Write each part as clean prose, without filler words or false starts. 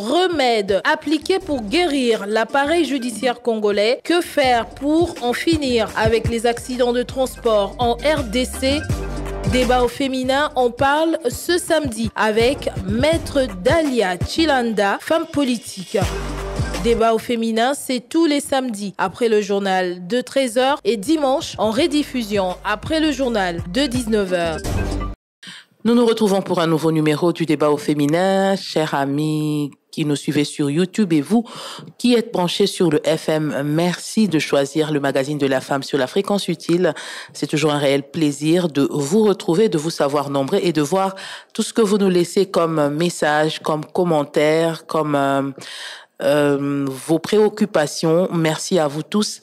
remèdes appliqués pour guérir l'appareil judiciaire congolais. Que faire pour en finir avec les accidents de transport en RDC? Débat au féminin, on parle ce samedi avec Maître Dalia Chilanda, femme politique. Débat au féminin, c'est tous les samedis après le journal de 13h et dimanche en rediffusion après le journal de 19h. Nous nous retrouvons pour un nouveau numéro du débat au féminin. Chers amis qui nous suivez sur YouTube et vous qui êtes branchés sur le FM, merci de choisir le magazine de la femme sur la fréquence utile. C'est toujours un réel plaisir de vous retrouver, de vous savoir nombreux et de voir tout ce que vous nous laissez comme message, comme commentaire, comme vos préoccupations. Merci à vous tous.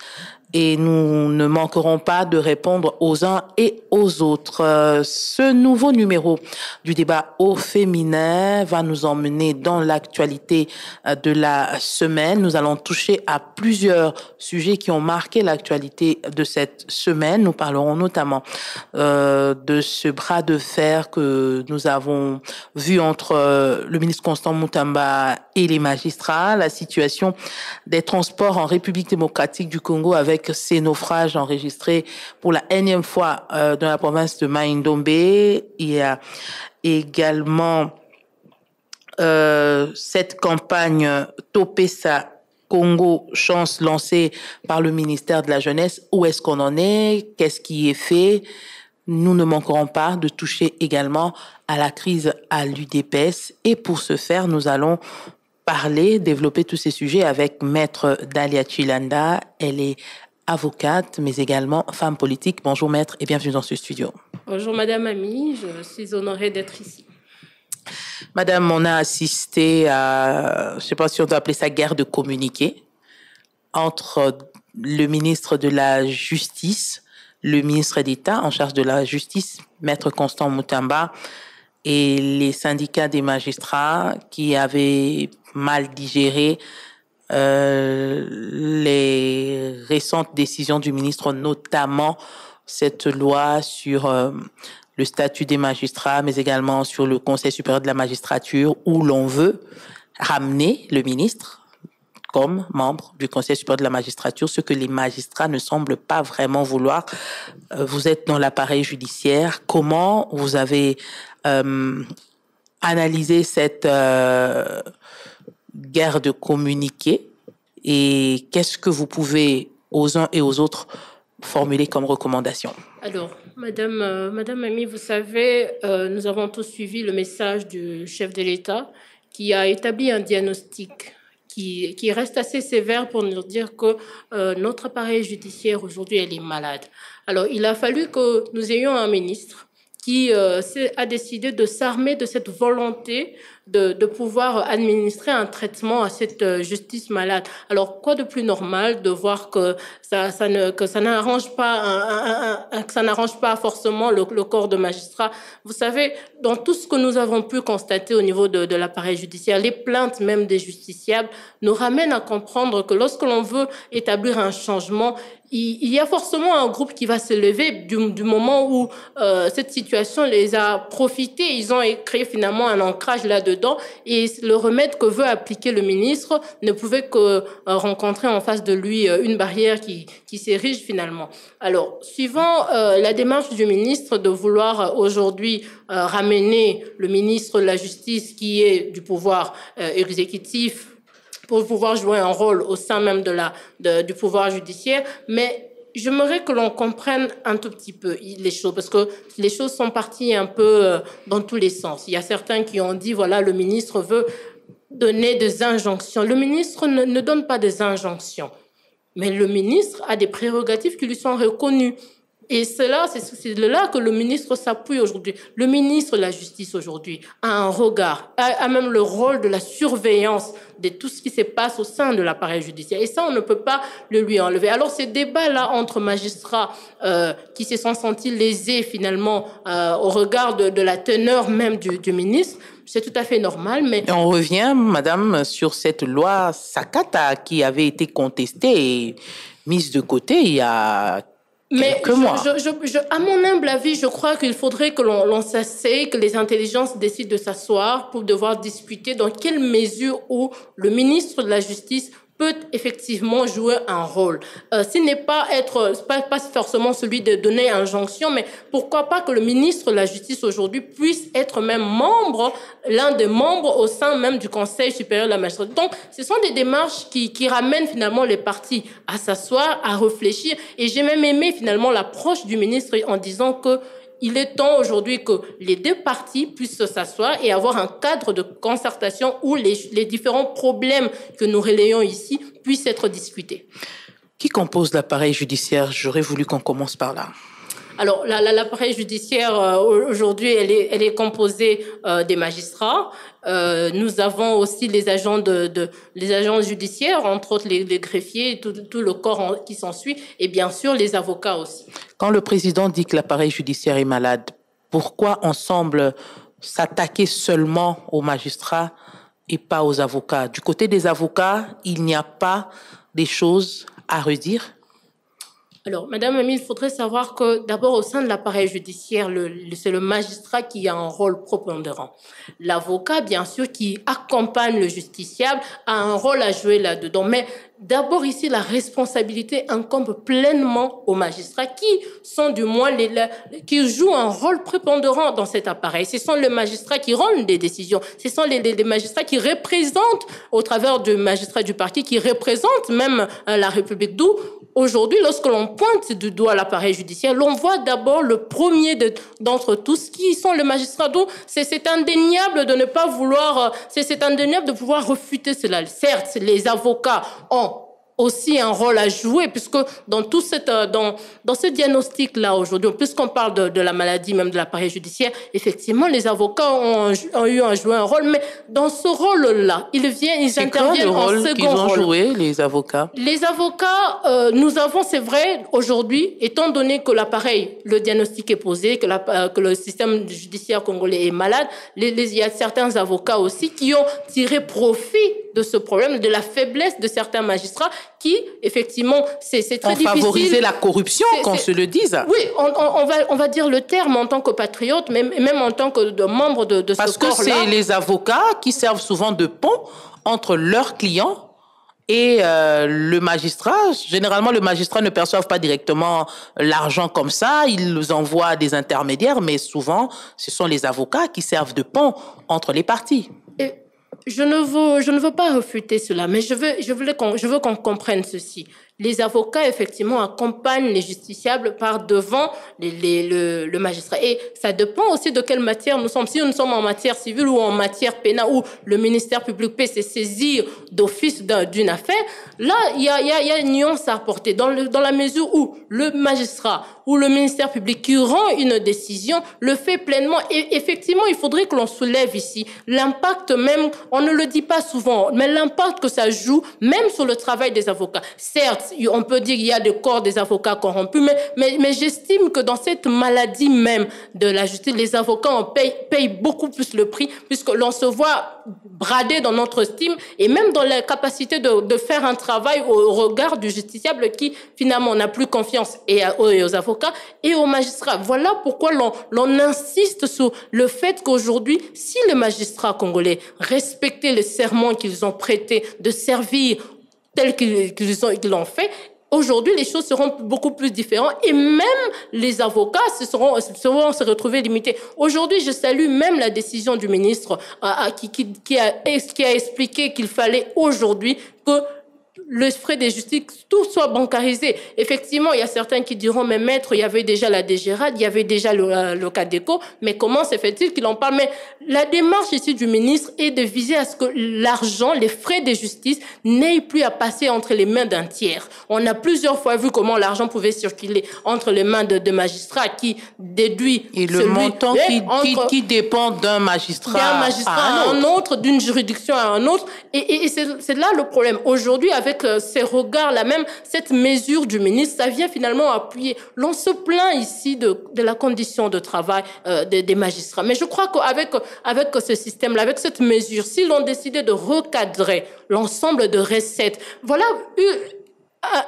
Et nous ne manquerons pas de répondre aux uns et aux autres. Ce nouveau numéro du débat au féminin va nous emmener dans l'actualité de la semaine. Nous allons toucher à plusieurs sujets qui ont marqué l'actualité de cette semaine. Nous parlerons notamment de ce bras de fer que nous avons vu entre le ministre Constant Mutamba et les magistrats, la situation des transports en République démocratique du Congo avec ces naufrages enregistrés pour la énième fois dans la province de Mai-Ndombe. Il y a également cette campagne Topesa Congo Chance lancée par le ministère de la Jeunesse. Où est-ce qu'on en est? Qu'est-ce qui est fait? Nous ne manquerons pas de toucher également à la crise à l'UDPS. Et pour ce faire, nous allons développer tous ces sujets avec Maître Dalia Chilanda. Elle est avocate, mais également femme politique. Bonjour Maître et bienvenue dans ce studio. Bonjour Madame Ami, je suis honorée d'être ici. Madame, on a assisté à, je ne sais pas si on doit appeler ça guerre de communiqués entre le ministre de la Justice, le ministre d'État en charge de la Justice, Maître Constant Mutamba, et les syndicats des magistrats qui avaient mal digéré les récentes décisions du ministre, notamment cette loi sur le statut des magistrats, mais également sur le Conseil supérieur de la magistrature, où l'on veut ramener le ministre comme membre du Conseil supérieur de la magistrature, ce que les magistrats ne semblent pas vraiment vouloir. Vous êtes dans l'appareil judiciaire. Comment vous avez analysé cette guerre de communiqués et qu'est-ce que vous pouvez aux uns et aux autres formuler comme recommandation? Alors, Madame Ami, vous savez, nous avons tous suivi le message du chef de l'État qui a établi un diagnostic qui reste assez sévère pour nous dire que notre appareil judiciaire aujourd'hui, elle est malade. Alors, il a fallu que nous ayons un ministre qui a décidé de s'armer de cette volonté de pouvoir administrer un traitement à cette justice malade. Alors, quoi de plus normal de voir que ça n'arrange pas forcément le corps de magistrats. Vous savez, dans tout ce que nous avons pu constater au niveau de l'appareil judiciaire, les plaintes même des justiciables nous ramènent à comprendre que lorsque l'on veut établir un changement, il y a forcément un groupe qui va se lever du moment où cette situation les a profités. Ils ont créé finalement un ancrage là-dedans et le remède que veut appliquer le ministre ne pouvait que rencontrer en face de lui une barrière qui s'érige finalement. Alors, suivant la démarche du ministre de vouloir aujourd'hui ramener le ministre de la Justice qui est du pouvoir exécutif pour pouvoir jouer un rôle au sein même du pouvoir judiciaire, mais j'aimerais que l'on comprenne un tout petit peu les choses, parce que les choses sont parties un peu dans tous les sens. Il y a certains qui ont dit, voilà, le ministre veut donner des injonctions. Le ministre ne donne pas des injonctions, mais le ministre a des prérogatives qui lui sont reconnues. Et c'est là que le ministre s'appuie aujourd'hui. Le ministre de la Justice aujourd'hui a un regard, a même le rôle de la surveillance de tout ce qui se passe au sein de l'appareil judiciaire. Et ça, on ne peut pas le lui enlever. Alors, ces débats-là entre magistrats qui se sont sentis lésés finalement au regard de la teneur même du ministre, c'est tout à fait normal. Mais et on revient, madame, sur cette loi Sakata qui avait été contestée et mise de côté il y a Mais quelques mois. À mon humble avis, je crois qu'il faudrait que l'on s'asseye, que les intelligences décident de s'asseoir pour devoir discuter dans quelle mesure où le ministre de la Justice peut effectivement jouer un rôle. S'il n'est pas forcément celui de donner injonction, mais pourquoi pas que le ministre de la Justice aujourd'hui puisse être même l'un des membres au sein même du Conseil supérieur de la magistrature. Donc, ce sont des démarches qui ramènent finalement les partis à s'asseoir, à réfléchir. Et j'ai même aimé finalement l'approche du ministre en disant que il est temps aujourd'hui que les deux parties puissent s'asseoir et avoir un cadre de concertation où les différents problèmes que nous relayons ici puissent être discutés. Qui compose l'appareil judiciaire? J'aurais voulu qu'on commence par là. Alors, l'appareil judiciaire, aujourd'hui, elle est composée des magistrats. Nous avons aussi les agents les agents judiciaires, entre autres les greffiers, tout le corps qui s'ensuit, et bien sûr les avocats aussi. Quand le président dit que l'appareil judiciaire est malade, pourquoi on semble s'attaquer seulement aux magistrats et pas aux avocats? Du côté des avocats, il n'y a pas des choses à redire? Alors, Madame Ami, il faudrait savoir que d'abord au sein de l'appareil judiciaire, c'est le magistrat qui a un rôle prépondérant. L'avocat, bien sûr, qui accompagne le justiciable, a un rôle à jouer là-dedans. Mais d'abord ici, la responsabilité incombe pleinement aux magistrats qui sont du moins qui jouent un rôle prépondérant dans cet appareil. Ce sont les magistrats qui rendent des décisions. Ce sont les magistrats qui représentent, au travers du magistrat du parquet, qui représentent même la République. D'où aujourd'hui, lorsque l'on pointe du doigt l'appareil judiciaire, l'on voit d'abord le premier d'entre tous, qui sont les magistrats. Donc, c'est indéniable de ne pas vouloir, c'est indéniable de pouvoir refuter cela. Certes, les avocats ont aussi un rôle à jouer, puisque dans tout dans ce diagnostic-là aujourd'hui, puisqu'on parle de la maladie même de l'appareil judiciaire, effectivement, les avocats ont eu à jouer un rôle, mais dans ce rôle-là, ils interviennent en second rôle. Qu'ils ont joué, les avocats? Les avocats, nous avons, c'est vrai, aujourd'hui, étant donné que le diagnostic est posé, que le système judiciaire congolais est malade, il y a certains avocats aussi qui ont tiré profit de ce problème, de la faiblesse de certains magistrats qui, effectivement, c'est très difficile. On favorisait la corruption, qu'on se le dise. Oui, on va dire le terme en tant que patriote, mais même en tant que membre de ce corps-là. Parce que c'est les avocats qui servent souvent de pont entre leurs clients et le magistrat. Généralement, le magistrat ne perçoit pas directement l'argent comme ça. Ils envoient des intermédiaires, mais souvent, ce sont les avocats qui servent de pont entre les parties. Je ne veux pas refuter cela, mais je veux qu'on comprenne ceci. Les avocats, effectivement, accompagnent les justiciables par devant le magistrat. Et ça dépend aussi de quelle matière nous sommes. Si nous sommes en matière civile ou en matière pénale, où le ministère public peut se saisir d'office d'une affaire, là, il y a une nuance à apporter. Dans la mesure où le magistrat ou le ministère public qui rend une décision le fait pleinement. Et effectivement, il faudrait que l'on soulève ici l'impact même, on ne le dit pas souvent, mais l'impact que ça joue même sur le travail des avocats. Certes, on peut dire qu'il y a des corps des avocats corrompus, mais j'estime que dans cette maladie même de la justice, les avocats payent beaucoup plus le prix, puisque l'on se voit bradé dans notre estime et même dans la capacité de faire un travail au regard du justiciable qui finalement n'a plus confiance aux avocats et aux magistrats. Voilà pourquoi l'on insiste sur le fait qu'aujourd'hui, si les magistrats congolais respectaient le serment qu'ils ont prêté de servir tel qu'ils l'ont fait, aujourd'hui, les choses seront beaucoup plus différentes et même les avocats seront se retrouver limités. Aujourd'hui, je salue même la décision du ministre qui a expliqué qu'il fallait aujourd'hui que le frais de justice, tout soit bancarisé. Effectivement, il y a certains qui diront, mais maître, il y avait déjà la DGRAD, il y avait déjà le CADECO, mais comment se fait-il qu'il en parle? Mais la démarche ici du ministre est de viser à ce que l'argent, les frais de justice, n'aient plus à passer entre les mains d'un tiers. On a plusieurs fois vu comment l'argent pouvait circuler entre les mains de magistrats qui déduit et le montant qui dépend d'un magistrat à un autre, d'une juridiction à un autre. Et c'est là le problème. Aujourd'hui, avec ces regards-là, même cette mesure du ministre, ça vient finalement appuyer. L'on se plaint ici de la condition de travail des magistrats. Mais je crois qu'avec ce système-là, avec cette mesure, si l'on décidait de recadrer l'ensemble de recettes, voilà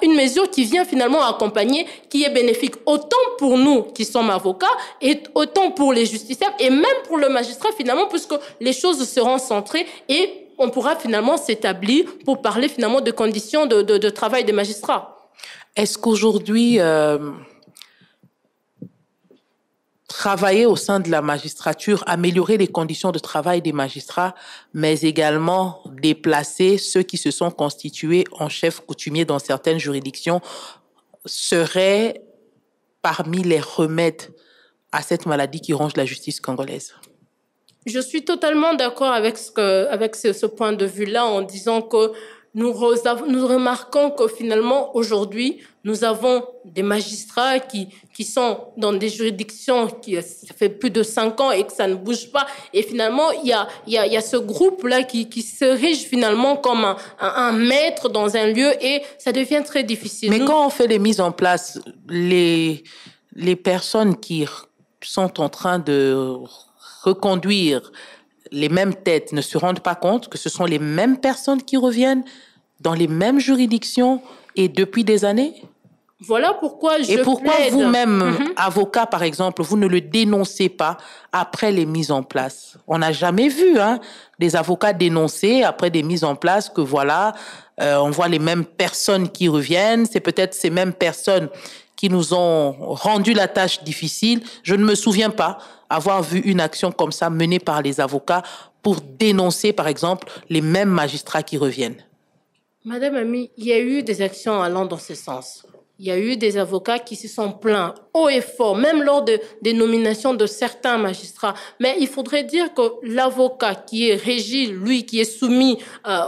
une mesure qui vient finalement accompagner, qui est bénéfique autant pour nous qui sommes avocats et autant pour les justiciables et même pour le magistrat finalement, puisque les choses seront centrées et on pourra finalement s'établir pour parler finalement de conditions de travail des magistrats. Est-ce qu'aujourd'hui, travailler au sein de la magistrature, améliorer les conditions de travail des magistrats, mais également déplacer ceux qui se sont constitués en chefs coutumiers dans certaines juridictions, serait parmi les remèdes à cette maladie qui ronge la justice congolaise? Je suis totalement d'accord avec ce point de vue-là en disant que nous remarquons que finalement, aujourd'hui, nous avons des magistrats qui sont dans des juridictions ça fait plus de 5 ans et que ça ne bouge pas. Et finalement, il y a ce groupe-là qui s'érige finalement comme un maître dans un lieu et ça devient très difficile. Mais quand on fait les mises en place, les personnes qui sont en train de reconduire les mêmes têtes ne se rendent pas compte que ce sont les mêmes personnes qui reviennent dans les mêmes juridictions et depuis des années? Voilà pourquoi je plaide. Et pourquoi vous-même, avocat par exemple, vous ne le dénoncez pas après les mises en place? On n'a jamais vu des avocats dénoncer après des mises en place que voilà, on voit les mêmes personnes qui reviennent, c'est peut-être ces mêmes personnes qui nous ont rendu la tâche difficile. Je ne me souviens pas avoir vu une action comme ça menée par les avocats pour dénoncer, par exemple, les mêmes magistrats qui reviennent. Madame Ami, il y a eu des actions allant dans ce sens. Il y a eu des avocats qui se sont plaints haut et fort, même lors des nominations de certains magistrats. Mais il faudrait dire que l'avocat qui est régi, lui, qui est soumis à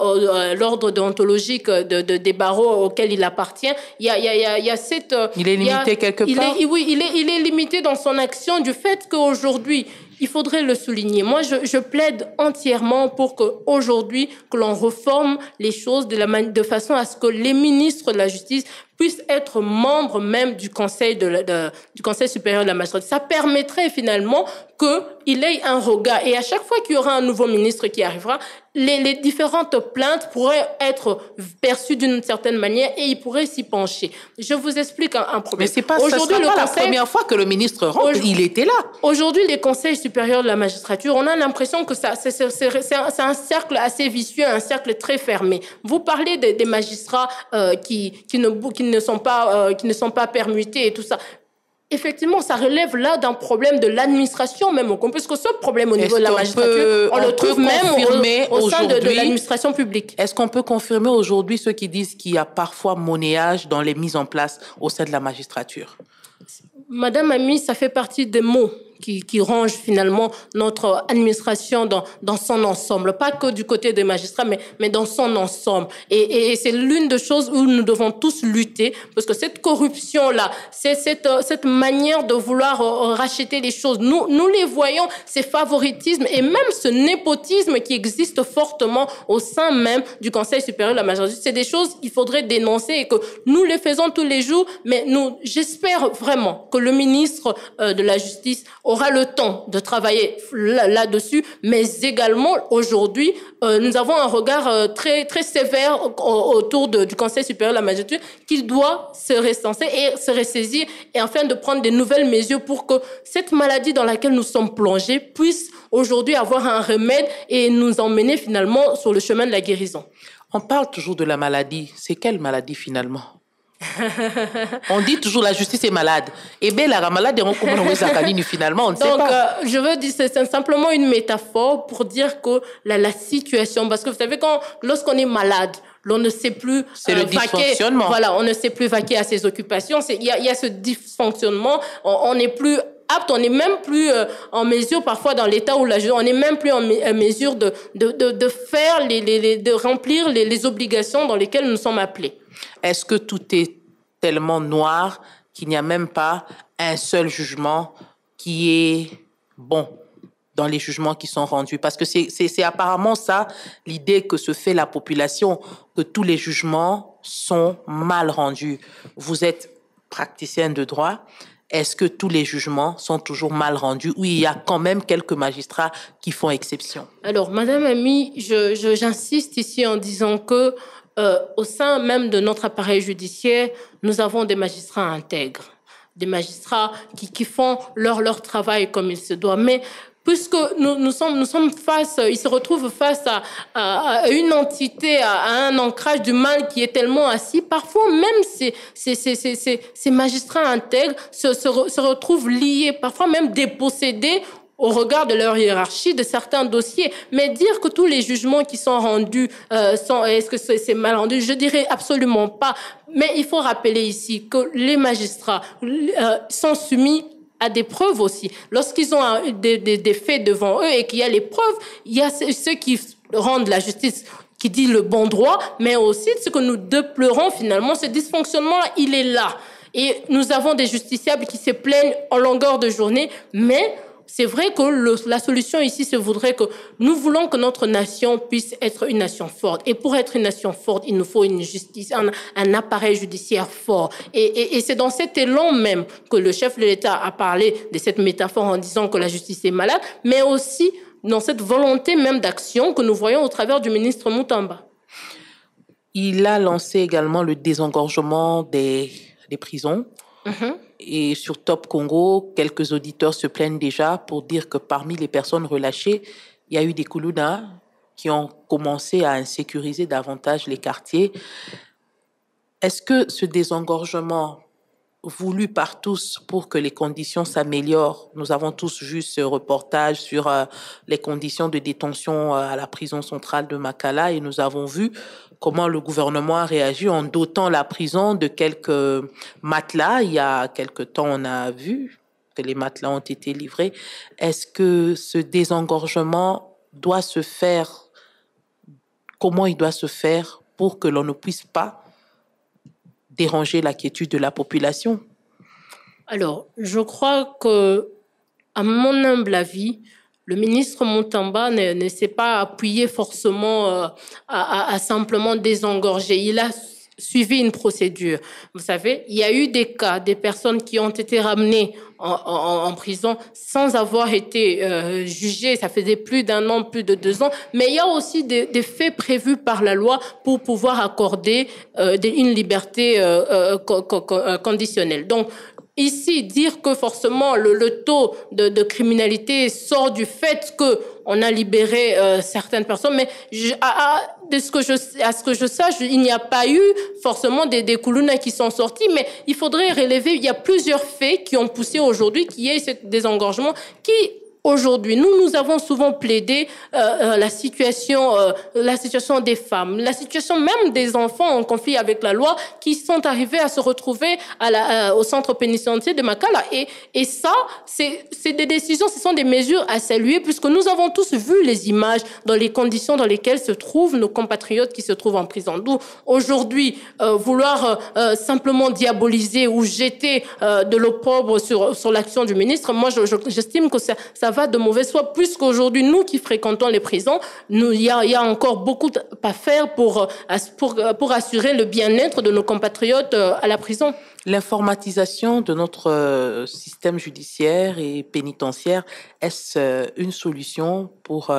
l'ordre déontologique des barreaux auquel il appartient, il y a cette... Il est limité quelque part? Oui, il est limité dans son action du fait qu'aujourd'hui, il faudrait le souligner. Moi, je plaide entièrement pour qu'aujourd'hui, que l'on reforme les choses de façon à ce que les ministres de la Justice puissent être membres même du Conseil du Conseil supérieur de la magistrature. Ça permettrait finalement qu'il ait un regard. Et à chaque fois qu'il y aura un nouveau ministre qui arrivera, les différentes plaintes pourraient être perçues d'une certaine manière et il pourrait s'y pencher. Je vous explique un problème. Mais c'est pas, la première fois que le ministre rentre, il était là. Aujourd'hui, les conseils supérieurs de la magistrature, on a l'impression que c'est un cercle assez vicieux, un cercle très fermé. Vous parlez des magistrats qui ne sont pas permutés et tout ça. Effectivement, ça relève là d'un problème de l'administration même, parce que ce problème au niveau de la magistrature, on le trouve même au sein de l'administration publique. Est-ce qu'on peut confirmer aujourd'hui ceux qui disent qu'il y a parfois monnayage dans les mises en place au sein de la magistrature? Madame Ami, ça fait partie des mots qui rongent finalement notre administration dans son ensemble. Pas que du côté des magistrats, mais dans son ensemble. Et c'est l'une des choses où nous devons tous lutter, parce que cette corruption-là, c'est cette manière de vouloir racheter les choses. Nous les voyons, ces favoritismes et même ce népotisme qui existe fortement au sein même du Conseil supérieur de la magistrature. C'est des choses qu'il faudrait dénoncer et que nous les faisons tous les jours, mais j'espère vraiment que le ministre de la Justice aura le temps de travailler là-dessus, mais également aujourd'hui, nous avons un regard très, très sévère autour du Conseil supérieur de la magistrature qu'il doit se recenser et se ressaisir et afin de prendre des nouvelles mesures pour que cette maladie dans laquelle nous sommes plongés puisse aujourd'hui avoir un remède et nous emmener finalement sur le chemin de la guérison. On parle toujours de la maladie. C'est quelle maladie finalement? On dit toujours la justice est malade. Et bien la malade est finalement, on ne sait pas. Donc, je veux dire, c'est simplement une métaphore pour dire que la situation, parce que vous savez, lorsqu'on est malade, l'on ne sait plus le dysfonctionnement. Voilà, on ne sait plus vaquer à ses occupations. Il y a ce dysfonctionnement. On n'est plus apte, on n'est même plus en mesure, parfois dans l'état où on n'est même plus en mesure de faire de remplir les obligations dans lesquelles nous sommes appelés. Est-ce que tout est tellement noir qu'il n'y a même pas un seul jugement qui est bon dans les jugements qui sont rendus? Parce que c'est apparemment ça l'idée que se fait la population, que tous les jugements sont mal rendus. Vous êtes praticienne de droit. Est-ce que tous les jugements sont toujours mal rendus ou il y a quand même quelques magistrats qui font exception? Alors, Madame Ami, j'insiste ici en disant que au sein même de notre appareil judiciaire, nous avons des magistrats intègres, des magistrats qui font leur travail comme il se doit. Mais puisque nous sommes face, ils se retrouvent face à une entité, à un ancrage du mal qui est tellement assis, parfois même ces magistrats intègres se retrouvent liés, parfois même dépossédés au regard de leur hiérarchie de certains dossiers. Mais dire que tous les jugements qui sont rendus est-ce que c'est mal rendu? Je dirais absolument pas. Mais il faut rappeler ici que les magistrats sont soumis à des preuves aussi. Lorsqu'ils ont des faits devant eux et qu'il y a les preuves, il y a ceux qui rendent la justice, qui dit le bon droit, mais aussi ce que nous déplorons finalement, ce dysfonctionnement-là, il est là. Et nous avons des justiciables qui se plaignent en longueur de journée, mais c'est vrai que la solution ici, se voudrait que nous voulons que notre nation puisse être une nation forte. Et pour être une nation forte, il nous faut une justice, un appareil judiciaire fort. Et c'est dans cet élan même que le chef de l'État a parlé de cette métaphore en disant que la justice est malade, mais aussi dans cette volonté même d'action que nous voyons au travers du ministre Moutamba. Il a lancé également le désengorgement des prisons. Et sur Top Congo, quelques auditeurs se plaignent déjà pour dire que parmi les personnes relâchées, il y a eu des Koulounas qui ont commencé à insécuriser davantage les quartiers. Est-ce que ce désengorgement voulu par tous pour que les conditions s'améliorent, nous avons tous vu ce reportage sur les conditions de détention à la prison centrale de Makala et nous avons vu comment le gouvernement a réagi en dotant la prison de quelques matelas. Il y a quelque temps, on a vu que les matelas ont été livrés. Est-ce que ce désengorgement doit se faire? Comment il doit se faire pour que l'on ne puisse pas déranger la quiétude de la population? Alors, je crois que, à mon humble avis, le ministre Moutamba ne s'est pas appuyé forcément à simplement désengorger. Il a suivi une procédure. Vous savez, il y a eu des cas, des personnes qui ont été ramenées en prison sans avoir été jugées. Ça faisait plus d'1 an, plus de 2 ans. Mais il y a aussi des faits prévus par la loi pour pouvoir accorder une liberté conditionnelle. Donc, ici, dire que forcément le taux de criminalité sort du fait qu'on a libéré certaines personnes, mais à ce que je sache, il n'y a pas eu forcément des Koulounas qui sont sortis, mais il faudrait relever, il y a plusieurs faits qui ont poussé aujourd'hui qu'il y ait ce désengorgement qui... Aujourd'hui, nous avons souvent plaidé la situation des femmes, la situation même des enfants en conflit avec la loi qui sont arrivés à se retrouver au centre pénitentiaire de Makala. Et ça, c'est des décisions, ce sont des mesures à saluer puisque nous avons tous vu les images dans les conditions dans lesquelles se trouvent nos compatriotes qui se trouvent en prison. D'où aujourd'hui, vouloir simplement diaboliser ou jeter de l'opprobre sur l'action du ministre, moi j'estime que ça va de mauvaise foi, puisqu'aujourd'hui, nous qui fréquentons les prisons, il y a encore beaucoup à faire pour assurer le bien-être de nos compatriotes à la prison. L'informatisation de notre système judiciaire et pénitentiaire, est-ce une solution pour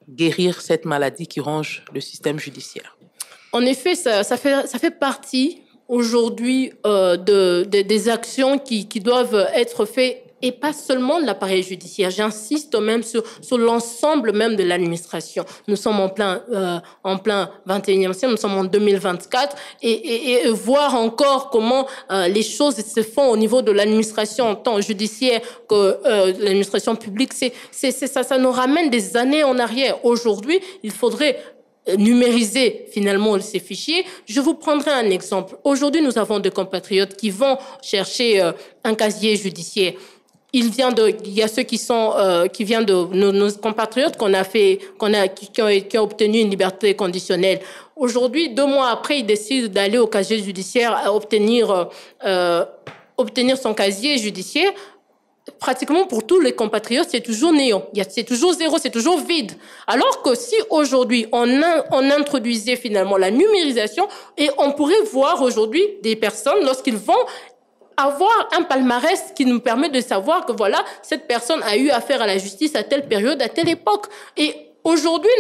guérir cette maladie qui ronge le système judiciaire? En effet, ça fait partie aujourd'hui des actions qui doivent être faites et pas seulement de l'appareil judiciaire. J'insiste même sur l'ensemble même de l'administration. Nous sommes en plein 21e siècle, nous sommes en 2024 et voir encore comment les choses se font au niveau de l'administration tant judiciaire que l'administration publique, ça nous ramène des années en arrière. Aujourd'hui, il faudrait numériser finalement ces fichiers. Je vous prendrai un exemple. Aujourd'hui, nous avons des compatriotes qui vont chercher un casier judiciaire. Il y a ceux qui viennent de nos compatriotes qui ont obtenu une liberté conditionnelle. Aujourd'hui, 2 mois après, ils décident d'aller au casier judiciaire à obtenir son casier judiciaire. Pratiquement pour tous les compatriotes, c'est toujours néant. C'est toujours zéro, c'est toujours vide. Alors que si aujourd'hui, on introduisait finalement la numérisation et on pourrait voir aujourd'hui des personnes lorsqu'ils vont avoir un palmarès qui nous permet de savoir que voilà, cette personne a eu affaire à la justice à telle période, à telle époque. Et Aujourd'hui,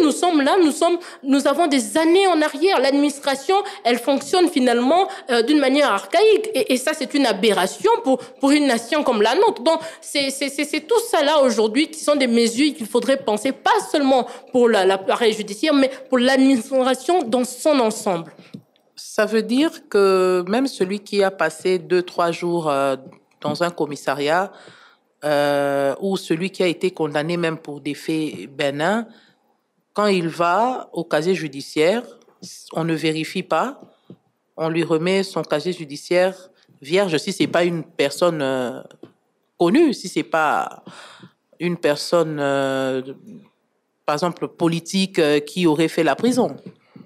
nous avons des années en arrière. L'administration, elle fonctionne finalement d'une manière archaïque. Et ça, c'est une aberration pour une nation comme la nôtre. Donc, c'est tout ça là aujourd'hui qui sont des mesures qu'il faudrait penser, pas seulement pour l'appareil judiciaire, mais pour l'administration dans son ensemble. Ça veut dire que même celui qui a passé 2-3 jours dans un commissariat ou celui qui a été condamné même pour des faits bénins, quand il va au casier judiciaire, on ne vérifie pas, on lui remet son casier judiciaire vierge si c'est pas une personne connue, si c'est pas une personne, par exemple, politique qui aurait fait la prison.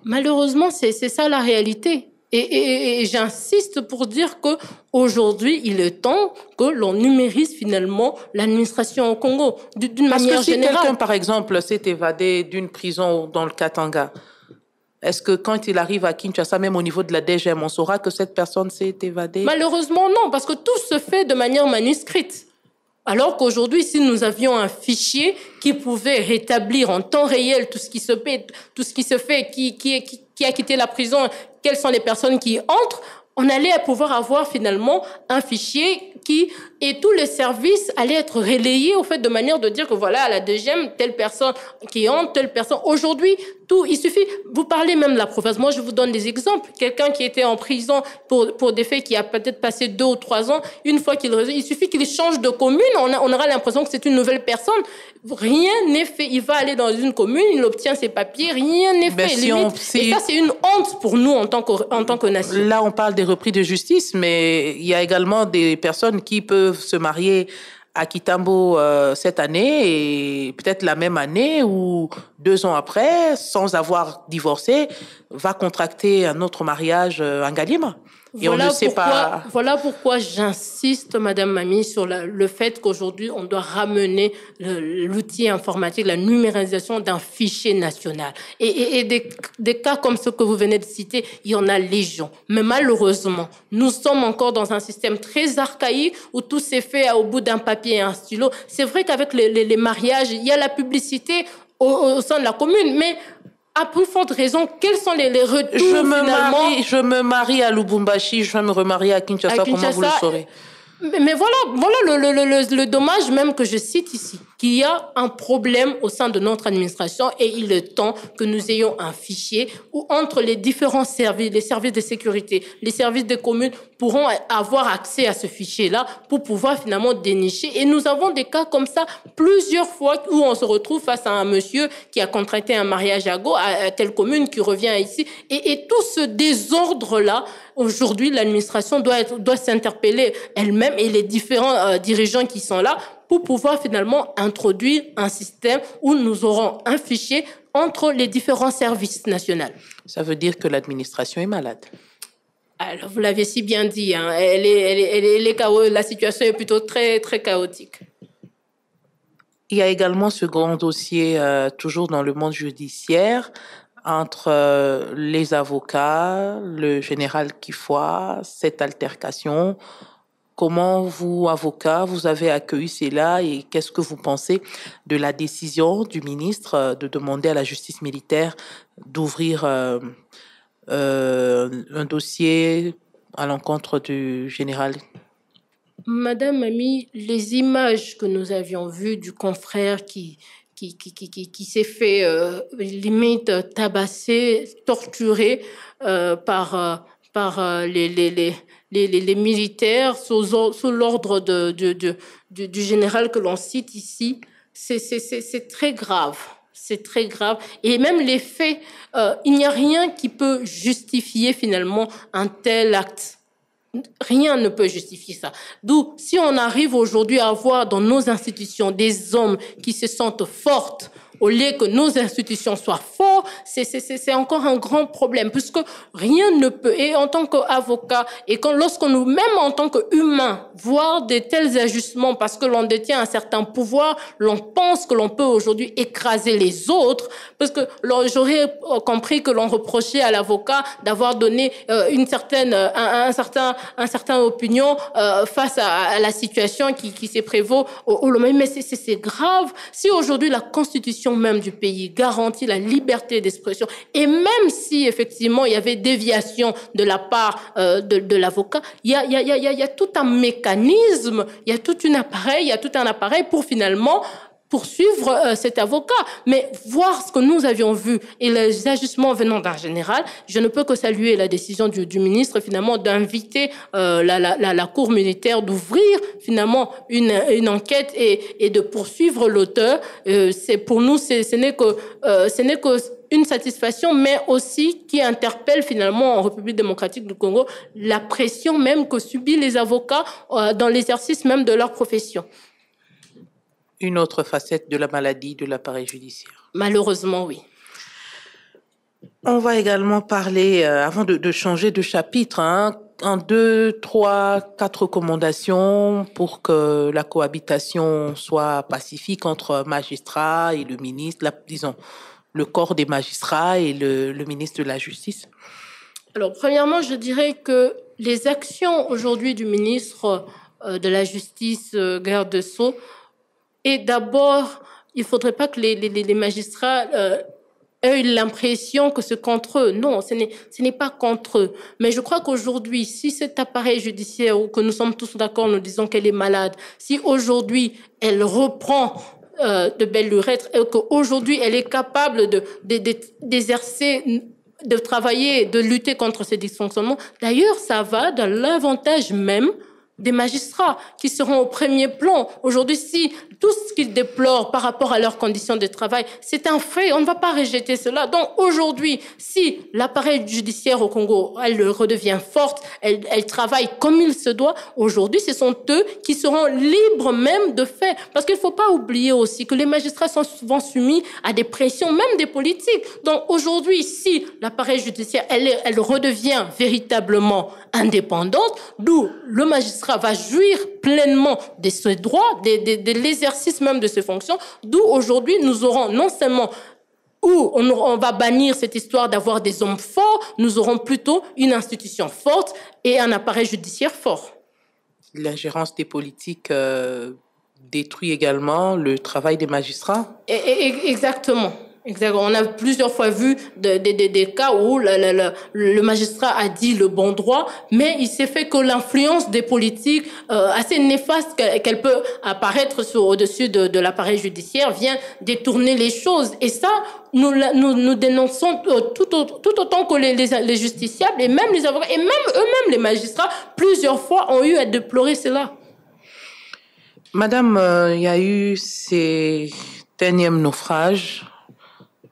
Malheureusement, c'est ça la réalité. Et j'insiste pour dire que aujourd'hui, il est temps que l'on numérise finalement l'administration au Congo d'une manière générale. Parce que si quelqu'un, par exemple, s'est évadé d'une prison dans le Katanga, est-ce que quand il arrive à Kinshasa, même au niveau de la DGM, on saura que cette personne s'est évadée? Malheureusement, non, parce que tout se fait de manière manuscrite. Alors qu'aujourd'hui, si nous avions un fichier qui pouvait rétablir en temps réel tout ce qui se fait, qui a quitté la prison, quelles sont les personnes qui entrent, on allait pouvoir avoir finalement un fichier et tous les services allaient être relayés au fait de manière de dire que voilà, à la deuxième, telle personne qui entre, telle personne. Aujourd'hui, il suffit, vous parlez même de la province. Moi, je vous donne des exemples. Quelqu'un qui était en prison pour des faits qui a peut-être passé 2 ou 3 ans, une fois il suffit qu'il change de commune, on aura l'impression que c'est une nouvelle personne. Rien n'est fait. Il va aller dans une commune, il obtient ses papiers, rien n'est fait. Et ça, c'est une honte pour nous en tant que nation. Là, on parle des repris de justice, mais il y a également des personnes qui peuvent se marier à Kitambo cette année et peut-être la même année ou 2 ans après, sans avoir divorcé, va contracter un autre mariage en Galima. Et on ne sait pas. Voilà pourquoi j'insiste, Madame Mamie, sur le fait qu'aujourd'hui, on doit ramener l'outil informatique, la numérisation d'un fichier national. Et des cas comme ceux que vous venez de citer, il y en a légion. Mais malheureusement, nous sommes encore dans un système très archaïque où tout s'est fait au bout d'un papier et un stylo. C'est vrai qu'avec les mariages, il y a la publicité au sein de la commune, mais à plus forte raison, quels sont les retours finalement? Je me marie à Lubumbashi, je vais me remarier à Kinshasa, comment vous le saurez? Mais voilà le dommage même que je cite ici, qu'il y a un problème au sein de notre administration et il est temps que nous ayons un fichier où entre les différents services, les services de sécurité, les services des communes pourront avoir accès à ce fichier-là pour pouvoir finalement dénicher. Et nous avons des cas comme ça plusieurs fois où on se retrouve face à un monsieur qui a contracté un mariage à telle commune qui revient ici. Et tout ce désordre-là, aujourd'hui, l'administration doit s'interpeller elle-même et les différents dirigeants qui sont là pour pouvoir finalement introduire un système où nous aurons un fichier entre les différents services nationaux. Ça veut dire que l'administration est malade. Alors, vous l'avez si bien dit, hein, la situation est plutôt très, très chaotique. Il y a également ce grand dossier, toujours dans le monde judiciaire, entre les avocats, le général Kifoua, cette altercation. Comment vous, avocats, vous avez accueilli cela et qu'est-ce que vous pensez de la décision du ministre de demander à la justice militaire d'ouvrir un dossier à l'encontre du général? Madame Mamie, les images que nous avions vues du confrère qui s'est fait limite tabasser, torturé par les militaires sous l'ordre du général que l'on cite ici, c'est très grave. C'est très grave. Et même les faits, il n'y a rien qui peut justifier finalement un tel acte. Rien ne peut justifier ça. D'où, si on arrive aujourd'hui à avoir dans nos institutions des hommes qui se sentent fortes, au lieu que nos institutions soient fortes, c'est encore un grand problème, puisque rien ne peut, et en tant qu'avocat, et lorsqu'on nous, même en tant qu'humain, voir de tels ajustements, parce que l'on détient un certain pouvoir, l'on pense que l'on peut aujourd'hui écraser les autres, parce que j'aurais compris que l'on reprochait à l'avocat d'avoir donné un certain opinion face à la situation qui s'est prévaut mais c'est grave. Si aujourd'hui la Constitution constitution même du pays garantit la liberté d'expression. Et même si, effectivement, il y avait déviation de la part de l'avocat, il y a tout un mécanisme, il y a tout un appareil pour finalement poursuivre cet avocat. Mais voir ce que nous avions vu et les ajustements venant d'un général, je ne peux que saluer la décision du ministre finalement d'inviter la cour militaire d'ouvrir finalement une enquête et de poursuivre l'auteur. C'est pour nous, ce n'est que une satisfaction, mais aussi qui interpelle finalement en République démocratique du Congo la pression même que subissent les avocats dans l'exercice même de leur profession. Une autre facette de la maladie de l'appareil judiciaire. Malheureusement, oui. On va également parler, avant de changer de chapitre, en 2, 3, 4 recommandations pour que la cohabitation soit pacifique entre magistrats et le ministre, disons, le corps des magistrats et le ministre de la Justice. Alors, premièrement, je dirais que les actions aujourd'hui du ministre de la Justice, garde des Sceaux, et d'abord, il ne faudrait pas que les magistrats aient l'impression que c'est contre eux. Non, ce n'est pas contre eux. Mais je crois qu'aujourd'hui, si cet appareil judiciaire, ou que nous sommes tous d'accord, nous disons qu'elle est malade, si aujourd'hui elle reprend de belles lurettes et qu'aujourd'hui elle est capable d'exercer, de travailler, de lutter contre ces dysfonctionnements, d'ailleurs, ça va dans l'avantage même des magistrats qui seront au premier plan. Aujourd'hui, si tout ce qu'ils déplorent par rapport à leurs conditions de travail, c'est un fait, on ne va pas rejeter cela. Donc aujourd'hui, si l'appareil judiciaire au Congo, elle redevient forte, elle travaille comme il se doit, aujourd'hui, ce sont eux qui seront libres même de faire. Parce qu'il ne faut pas oublier aussi que les magistrats sont souvent soumis à des pressions, même des politiques. Donc aujourd'hui, si l'appareil judiciaire, elle redevient véritablement indépendante, d'où le magistrat va jouir pleinement de ses droits, de l'exercice même de ses fonctions, d'où aujourd'hui nous aurons non seulement où on va bannir cette histoire d'avoir des hommes forts, nous aurons plutôt une institution forte et un appareil judiciaire fort. L'ingérence des politiques détruit également le travail des magistrats. Exactement. Exactement. On a plusieurs fois vu des cas où le magistrat a dit le bon droit, mais il s'est fait que l'influence des politiques assez néfaste qu'elle peut apparaître au-dessus de l'appareil judiciaire vient détourner les choses. Et ça, nous dénonçons tout autant que les justiciables et même les avocats et même eux-mêmes les magistrats plusieurs fois ont eu à déplorer cela. Madame, il y a eu ces énièmes naufrages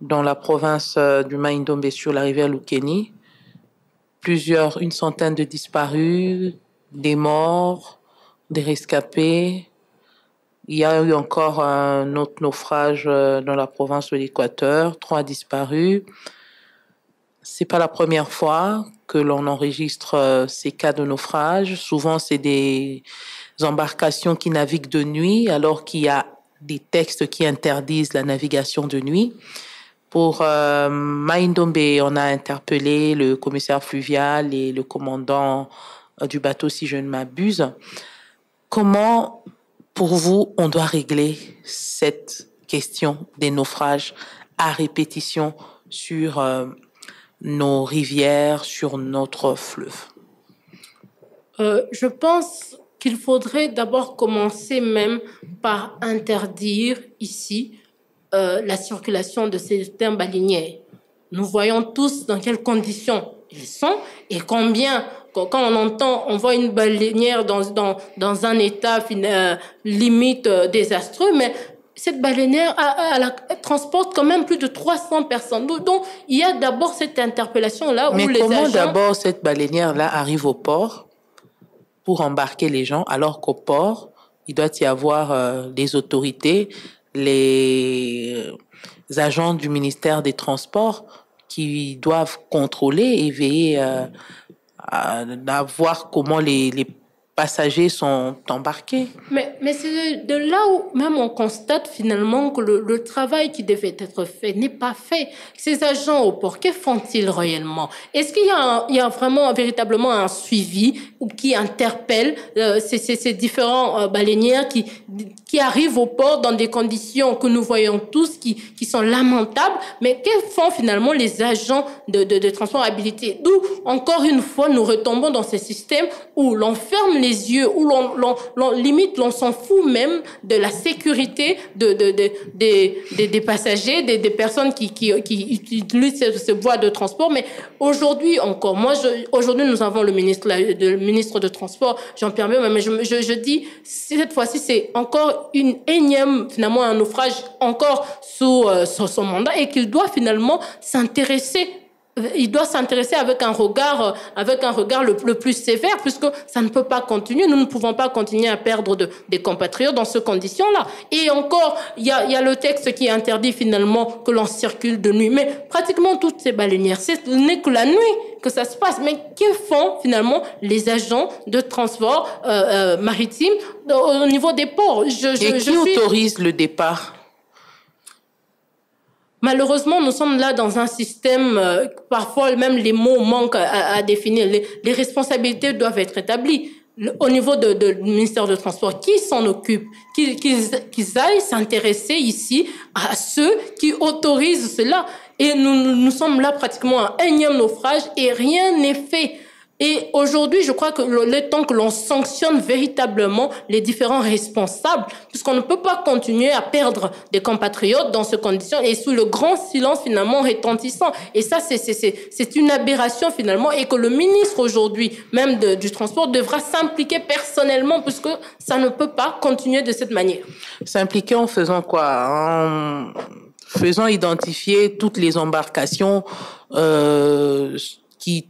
dans la province du Mai-Ndombe sur la rivière Lukeni. Une centaine de disparus, des morts, des rescapés. Il y a eu encore un autre naufrage dans la province de l'Équateur, 3 disparus. C'est pas la première fois que l'on enregistre ces cas de naufrage. Souvent, c'est des embarcations qui naviguent de nuit, alors qu'il y a des textes qui interdisent la navigation de nuit. Pour Mai-Ndombe, on a interpellé le commissaire fluvial et le commandant du bateau, si je ne m'abuse. Comment, pour vous, on doit régler cette question des naufrages à répétition sur nos rivières, sur notre fleuve? Je pense qu'il faudrait d'abord commencer même par interdire ici la circulation de certains baleiniers. Nous voyons tous dans quelles conditions ils sont et combien, quand on voit une baleinière dans un état limite désastreux, mais cette baleinière elle transporte quand même plus de 300 personnes. Donc, il y a d'abord cette interpellation-là. Mais où les comment agents... d'abord cette baleinière-là arrive au port pour embarquer les gens, alors qu'au port, il doit y avoir des autorités, les agents du ministère des Transports qui doivent contrôler et veiller à voir comment les passagers sont embarqués. Mais c'est de là où même on constate finalement que le travail qui devait être fait n'est pas fait. Ces agents au port, que font-ils réellement? Est-ce qu'il y a vraiment véritablement un suivi qui interpelle ces différents baleinières qui arrivent au port dans des conditions que nous voyons tous qui sont lamentables? Mais que font finalement les agents de transport habilités? D'où, encore une fois, nous retombons dans ce système où l'on ferme les yeux, où limite, l'on s'en fout même de la sécurité des passagers, des personnes qui utilisent ce voie de transport. Mais aujourd'hui encore, aujourd'hui nous avons le ministre de Transport, Jean-Pierre Bemba, mais je dis, cette fois-ci, c'est encore une énième, finalement, un naufrage encore sous son mandat et qu'il doit finalement s'intéresser. Il doit s'intéresser avec un regard le plus sévère, puisque ça ne peut pas continuer. Nous ne pouvons pas continuer à perdre des compatriotes dans ces conditions-là. Et encore, il y a le texte qui interdit finalement que l'on circule de nuit. Mais pratiquement toutes ces baleinières, ce n'est que la nuit que ça se passe. Mais que font finalement les agents de transport maritime au niveau des ports? Qui autorise le départ? Malheureusement, nous sommes là dans un système, parfois même les mots manquent à définir. Les responsabilités doivent être établies. Au niveau du ministère de Transport, qui s'en occupe? Qu'ils aillent s'intéresser ici à ceux qui autorisent cela. Et nous sommes là pratiquement à un énième naufrage et rien n'est fait. Et aujourd'hui, je crois que le temps que l'on sanctionne véritablement les différents responsables, puisqu'on ne peut pas continuer à perdre des compatriotes dans ces conditions et sous le grand silence finalement retentissant. Et ça, c'est une aberration finalement, et que le ministre aujourd'hui, même du transport, devra s'impliquer personnellement, puisque ça ne peut pas continuer de cette manière. S'impliquer en faisant quoi? En faisant identifier toutes les embarcations qui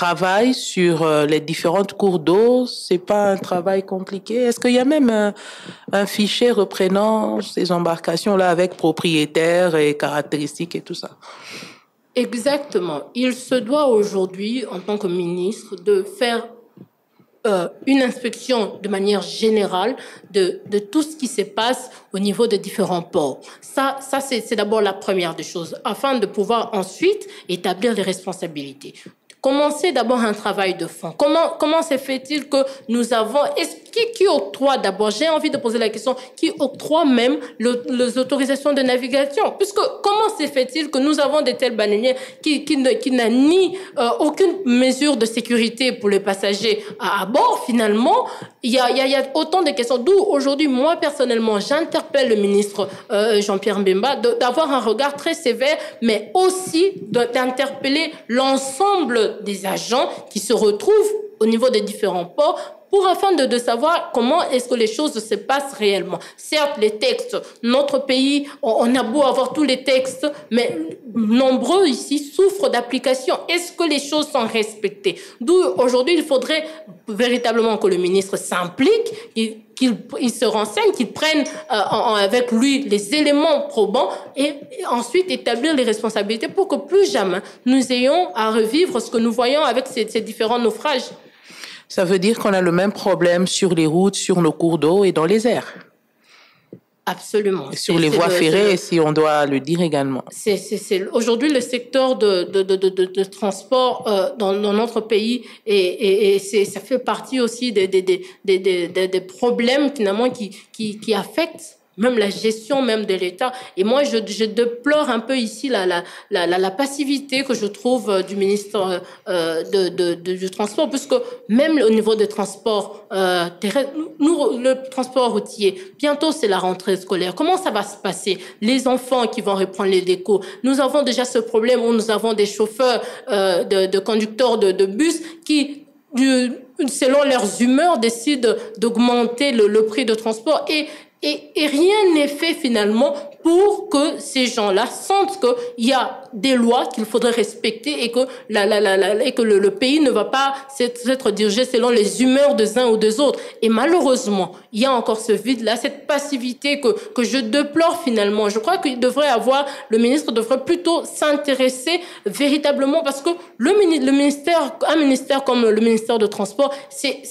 travail sur les différentes cours d'eau, c'est pas un travail compliqué? Est-ce qu'il y a même un fichier reprenant ces embarcations-là avec propriétaires et caractéristiques et tout ça? Exactement. Il se doit aujourd'hui, en tant que ministre, de faire une inspection de manière générale de tout ce qui se passe au niveau des différents ports. Ça c'est d'abord la première des choses, afin de pouvoir ensuite établir les responsabilités. Commencer d'abord un travail de fond. Comment se fait-il que nous avons... Qui octroie d'abord? J'ai envie de poser la question. Qui octroie même les autorisations de navigation? Puisque comment se fait-il que nous avons de tels baleiniers qui n'a ni aucune mesure de sécurité pour les passagers à bord? Finalement, il y a autant de questions. D'où aujourd'hui, moi personnellement, j'interpelle le ministre Jean-Pierre Bemba d'avoir un regard très sévère, mais aussi d'interpeller l'ensemble des agents qui se retrouvent au niveau des différents ports afin de savoir comment est-ce que les choses se passent réellement. Certes, les textes, notre pays, on a beau avoir tous les textes, mais nombreux ici souffrent d'application. Est-ce que les choses sont respectées? D'où aujourd'hui, il faudrait véritablement que le ministre s'implique, qu'il se renseigne, qu'il prenne avec lui les éléments probants et ensuite établir les responsabilités pour que plus jamais nous ayons à revivre ce que nous voyons avec ces différents naufrages. Ça veut dire qu'on a le même problème sur les routes, sur nos cours d'eau et dans les airs. Absolument. Sur les voies ferrées, si on doit le dire également. Aujourd'hui, le secteur de transport dans notre pays, et ça fait partie aussi des problèmes finalement qui affectent même la gestion même de l'État. Et moi, je déplore un peu ici la passivité que je trouve du ministre du Transport, puisque même au niveau des transports terrestres, le transport routier, bientôt c'est la rentrée scolaire. Comment ça va se passer? Les enfants qui vont reprendre les cours. Nous avons déjà ce problème où nous avons des chauffeurs, de conducteurs de bus qui, selon leurs humeurs, décident d'augmenter le prix de transport et rien n'est fait finalement pour que ces gens-là sentent qu'il y a des lois qu'il faudrait respecter et que, le pays ne va pas s'être dirigé selon les humeurs des uns ou des autres. Et malheureusement, il y a encore ce vide-là, cette passivité que je déplore finalement. Je crois qu'il devrait le ministre devrait plutôt s'intéresser véritablement, parce que un ministère comme le ministère de Transport, c'est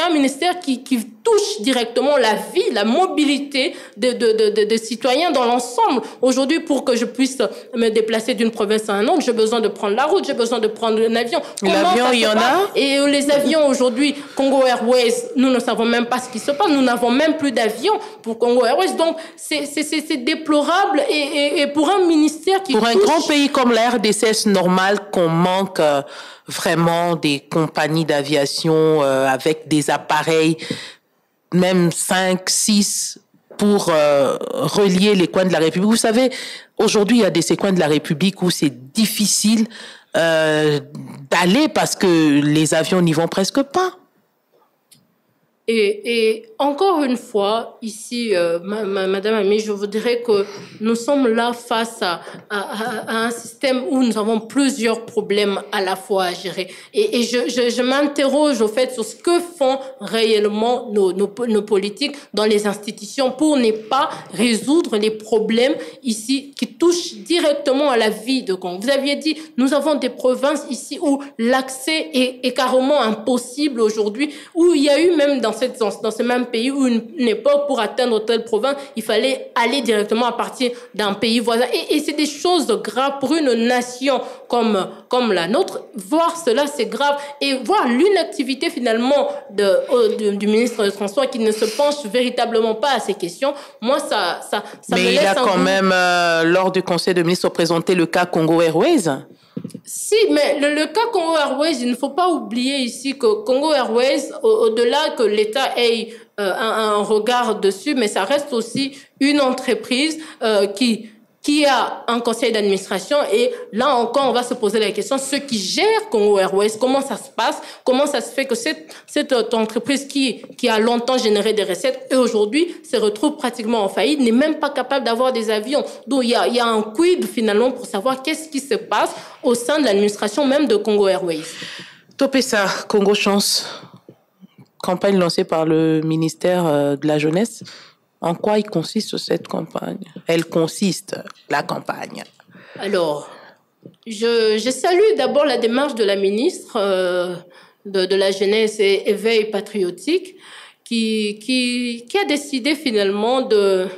un ministère qui touche directement la vie, la mobilité des citoyens dans l'ensemble. Aujourd'hui, pour que je puisse me déplacer d'une province à un autre, j'ai besoin de prendre la route, j'ai besoin de prendre un avion. L'avion, il y en a? Et les avions aujourd'hui, Congo Airways, nous ne savons même pas ce qui se passe. Nous n'avons même plus d'avions pour Congo Airways. Donc, c'est déplorable. Et pour un ministère qui Pour un grand pays comme la RDC, c'est normal qu'on manque vraiment des compagnies d'aviation avec des appareils, même 5, 6, pour relier les coins de la République. Vous savez, aujourd'hui, il y a des coins de la République où c'est difficile d'aller parce que les avions n'y vont presque pas. Et encore une fois, ici, Madame Ami, je voudrais que nous sommes là face à un système où nous avons plusieurs problèmes à la fois à gérer. Et je m'interroge au fait sur ce que font réellement nos politiques dans les institutions pour ne pas résoudre les problèmes ici qui touchent directement à la vie de Congo. Vous aviez dit, nous avons des provinces ici où l'accès est carrément impossible aujourd'hui, où il y a eu même dans ce même pays où une époque, pour atteindre telle province, il fallait aller directement à partir d'un pays voisin. Et c'est des choses graves pour une nation comme la nôtre. Voir cela, c'est grave. Et voir l'inactivité finalement du ministre des Transports qui ne se penche véritablement pas à ces questions, moi, ça me laisse. Mais il a quand même, lors du Conseil de ministres, présenté le cas Congo Airways. Si, mais le cas Congo Airways, il ne faut pas oublier ici que Congo Airways, au-delà que l'État ait un regard dessus, mais ça reste aussi une entreprise qui a un conseil d'administration. Et là encore, on va se poser la question, ceux qui gèrent Congo Airways, comment ça se passe? Comment ça se fait que cette entreprise qui a longtemps généré des recettes et aujourd'hui se retrouve pratiquement en faillite, n'est même pas capable d'avoir des avions? Donc il y a un quid finalement pour savoir qu'est-ce qui se passe au sein de l'administration même de Congo Airways. Topessa, Congo Chance, campagne lancée par le ministère de la Jeunesse. En quoi il consiste cette campagne? Elle consiste, la campagne. Alors, je salue d'abord la démarche de la ministre de la Jeunesse et Éveil patriotique qui a décidé finalement de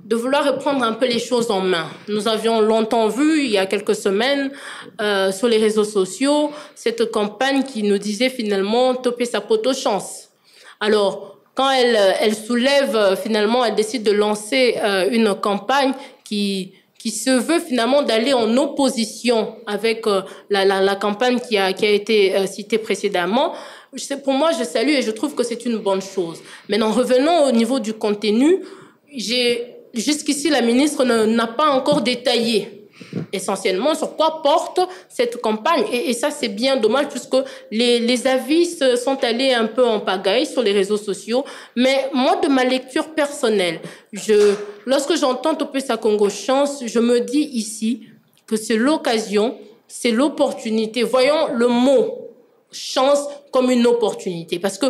vouloir reprendre un peu les choses en main. Nous avions longtemps vu, il y a quelques semaines, sur les réseaux sociaux, cette campagne qui nous disait finalement « Topessa poto chance ». Alors, quand elle soulève, finalement, elle décide de lancer une campagne qui se veut finalement d'aller en opposition avec la campagne qui a été citée précédemment. Pour moi, je salue et je trouve que c'est une bonne chose. Maintenant, revenons au niveau du contenu. Jusqu'ici, la ministre n'a pas encore détaillé essentiellement sur quoi porte cette campagne. Et ça, c'est bien dommage puisque les avis sont allés un peu en pagaille sur les réseaux sociaux. Mais moi, de ma lecture personnelle, lorsque j'entends Topessa Congo Chance, je me dis ici que c'est l'occasion, c'est l'opportunité. Voyons le mot chance comme une opportunité. Parce que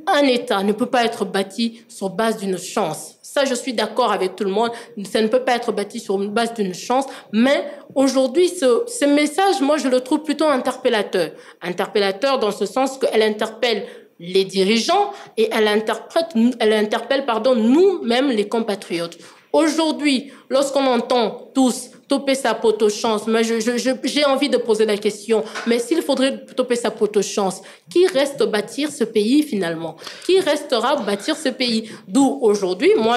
un État ne peut pas être bâti sur base d'une chance. Ça, je suis d'accord avec tout le monde. Ça ne peut pas être bâti sur une base d'une chance. Mais aujourd'hui, ce message, moi, je le trouve plutôt interpellateur. Interpellateur dans ce sens qu'elle interpelle les dirigeants et elle interpelle, nous-mêmes, les compatriotes. Aujourd'hui, lorsqu'on entend tous Topessa poto chance, mais j'ai envie de poser la question, mais s'il faudrait Topessa poto chance, qui reste bâtir ce pays finalement? Qui restera bâtir ce pays? D'où aujourd'hui, moi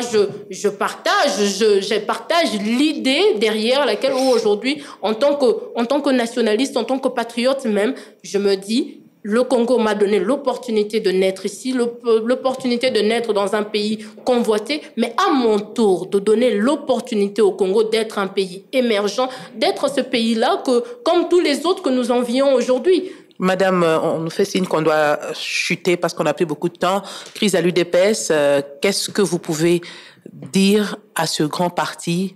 je partage l'idée derrière laquelle aujourd'hui, en tant que nationaliste, en tant que patriote même, je me dis, le Congo m'a donné l'opportunité de naître ici, l'opportunité de naître dans un pays convoité, mais à mon tour de donner l'opportunité au Congo d'être un pays émergent, d'être ce pays-là que, comme tous les autres que nous envions aujourd'hui. Madame, on nous fait signe qu'on doit chuter parce qu'on a pris beaucoup de temps. Crise à l'UDPS, qu'est-ce que vous pouvez dire à ce grand parti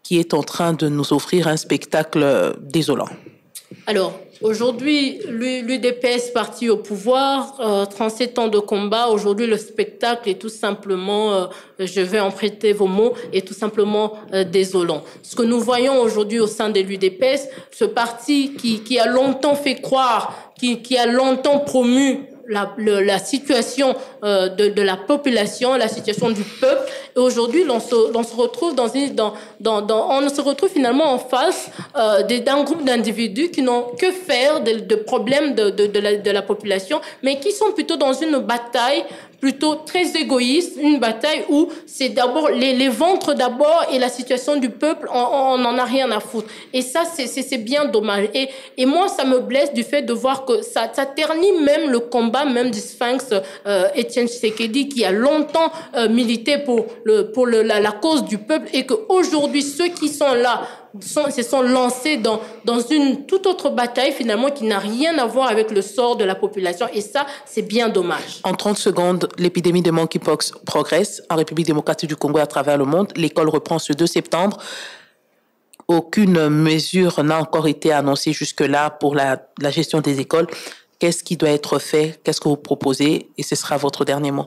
qui est en train de nous offrir un spectacle désolant? Alors, aujourd'hui, l'UDPS parti au pouvoir, 37 ans de combat. Aujourd'hui, le spectacle est tout simplement, je vais emprunter vos mots, est tout simplement désolant. Ce que nous voyons aujourd'hui au sein de l'UDPS, ce parti qui a longtemps fait croire, qui a longtemps promu la situation de la population, la situation du peuple. Et aujourd'hui, on se retrouve on se retrouve finalement en face d'un groupe d'individus qui n'ont que faire de problèmes de la population, mais qui sont plutôt dans une bataille plutôt très égoïste, une bataille où c'est d'abord les ventres d'abord et la situation du peuple, on n'en a rien à foutre. Et ça, c'est bien dommage. Et moi, ça me blesse du fait de voir que ça ternit même le combat même du Sphinx Étienne Tshisekedi, qui a longtemps milité pour la cause du peuple, et qu'aujourd'hui, ceux qui sont là se sont lancés dans une toute autre bataille finalement qui n'a rien à voir avec le sort de la population, et ça, c'est bien dommage. En 30 secondes, l'épidémie de monkeypox progresse en République démocratique du Congo et à travers le monde. L'école reprend ce 2 septembre. Aucune mesure n'a encore été annoncée jusque-là pour la gestion des écoles. Qu'est-ce qui doit être fait? Qu'est-ce que vous proposez? Et ce sera votre dernier mot.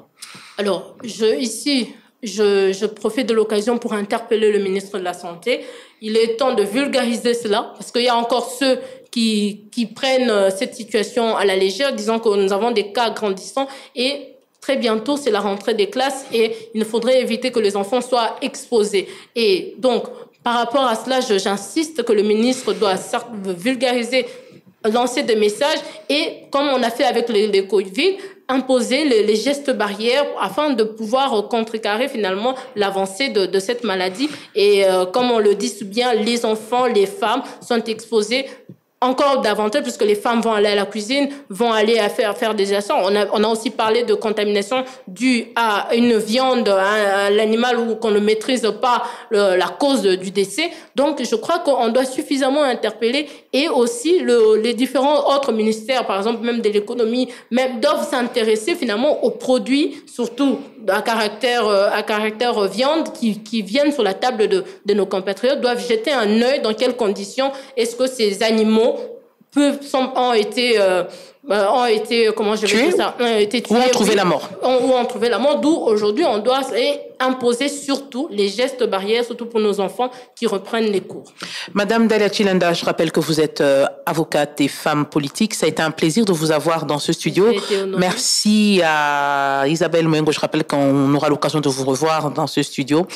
Alors, je profite de l'occasion pour interpeller le ministre de la Santé. Il est temps de vulgariser cela, parce qu'il y a encore ceux qui prennent cette situation à la légère, disant que nous avons des cas grandissants, et très bientôt, c'est la rentrée des classes, et il faudrait éviter que les enfants soient exposés. Et donc, par rapport à cela, j'insiste que le ministre doit vulgariser, lancer des messages, et comme on a fait avec les Covid, imposer les gestes barrières afin de pouvoir contrecarrer finalement l'avancée de cette maladie. Et comme on le dit bien, les enfants, les femmes sont exposés encore davantage, puisque les femmes vont aller à la cuisine, vont aller faire des achats. On a aussi parlé de contamination due à une viande, à l'animal, où qu'on ne maîtrise pas la cause du décès. Donc, je crois qu'on doit suffisamment interpeller, et aussi les différents autres ministères, par exemple même de l'économie, même doivent s'intéresser finalement aux produits, surtout à caractère viande, qui viennent sur la table de nos compatriotes, doivent jeter un œil dans quelles conditions est-ce que ces animaux ont été comment je vais dire ça, ont été tués, ou ont trouvé la mort. Ou ont trouvé la mort, d'où aujourd'hui on doit imposer surtout les gestes barrières, surtout pour nos enfants qui reprennent les cours. Madame Dalia Chilanda, je rappelle que vous êtes avocate et femme politique. Ça a été un plaisir de vous avoir dans ce studio. Merci à Isabelle Mwengo. Je rappelle qu'on aura l'occasion de vous revoir dans ce studio.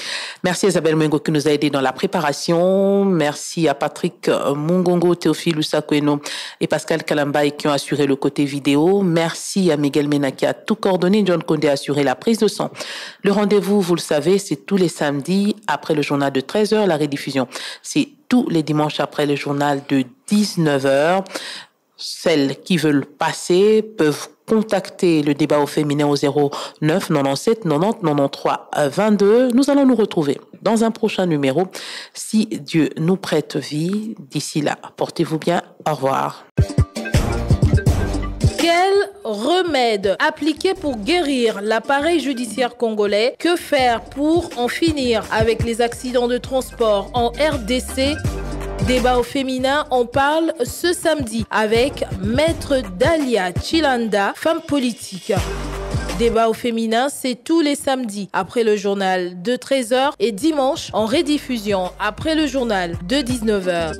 Merci à Isabelle Mwengo qui nous a aidés dans la préparation. Merci à Patrick Mungongo, Théophile Usakweno et Pascal Kalambay qui ont assuré le côté vidéo. Merci à Miguel Mena qui a tout coordonné. John Condé a assuré la prise de son. Le rendez-vous, vous le savez, c'est tous les samedis après le journal de 13h. La rediffusion, c'est tous les dimanches après le journal de 19h. Celles qui veulent passer peuvent contacter le débat au féminin au 09 97 90 93 22. Nous allons nous retrouver dans un prochain numéro, si Dieu nous prête vie. D'ici là, portez-vous bien. Au revoir. Quel remède appliquer pour guérir l'appareil judiciaire congolais? Que faire pour en finir avec les accidents de transport en RDC? Débat au féminin, on parle ce samedi avec Maître Dalia Chilanda, femme politique. Débat au féminin, c'est tous les samedis après le journal de 13h et dimanche en rediffusion après le journal de 19h.